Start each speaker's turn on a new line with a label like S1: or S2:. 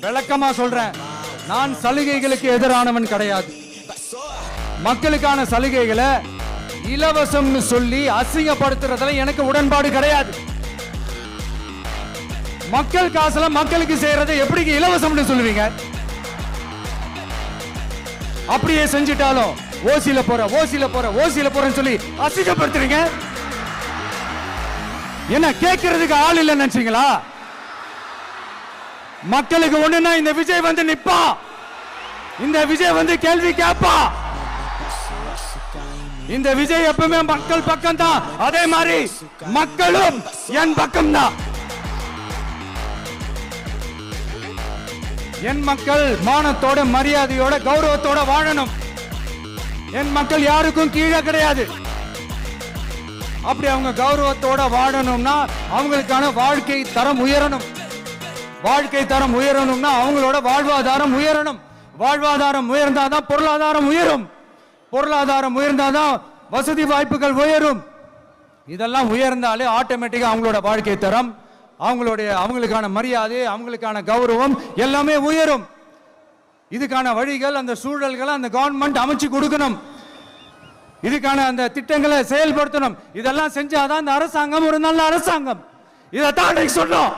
S1: விளக்கமா சொல்றேன், நான் சலுகைகளுக்கு எதிரானவன் கிடையாது. மக்களுக்கான சலுகைகளை இலவசம்னு சொல்லி அசிங்கப்படுத்துறதுல எனக்கு உடன்பாடு கிடையாது. மக்கள் காசுல மக்களுக்கு செய்யறதை எப்படி இலவசம்னு சொல்லுவீங்க? அப்படியே செஞ்சிட்டாலும் ஓசியில போறேன்னு சொல்லி அசிங்கப்படுத்துறீங்க. என்ன கேட்கறதுக்கு ஆள் இல்லைன்னு நினைச்சீங்களா? மக்களுக்கு ஒண்ணுன்னா இந்த விஜய் வந்து நிப்பா, இந்த விஜய் வந்து கேள்வி கேட்பா. இந்த விஜய் எப்பவுமே மக்கள் பக்கம் தான், அதே மாதிரி மக்களும் என் பக்கம் தான். என் மக்கள் மானத்தோட மரியாதையோட கௌரவத்தோட வாழணும். என் மக்கள் யாருக்கும் கீழே கிடையாது. அப்படி அவங்க கௌரவத்தோட வாழணும்னா அவங்களுக்கான வாழ்க்கை தரம் உயரணும். வாழ்க்கை தரம் உயரணும்னா அவங்களோட வாழ்வாதாரம் உயரணும். வாழ்வாதாரம் உயர்ந்தாதான் பொருளாதாரம் உயரும். பொருளாதாரம் உயர்ந்தாதான் வசதி வாய்ப்புகள் உயரும். இதெல்லாம் உயர்ந்தாலே ஆட்டோமேட்டிக்கா அவங்களோட வாழ்க்கை தரம், அவங்களுக்கான மரியாதை, அவங்களுக்கான கௌரவம் எல்லாமே உயரும். இதுக்கான வழிகள், அந்த சூழல்களை அந்த கவர்மெண்ட் அமைச்சு கொடுக்கணும். இதுக்கான அந்த திட்டங்களை செயல்படுத்தணும். இதெல்லாம் செஞ்சாதான் அந்த அரசாங்கம் ஒரு நல்ல அரசாங்கம். இதைத்தான் சொன்னோம்.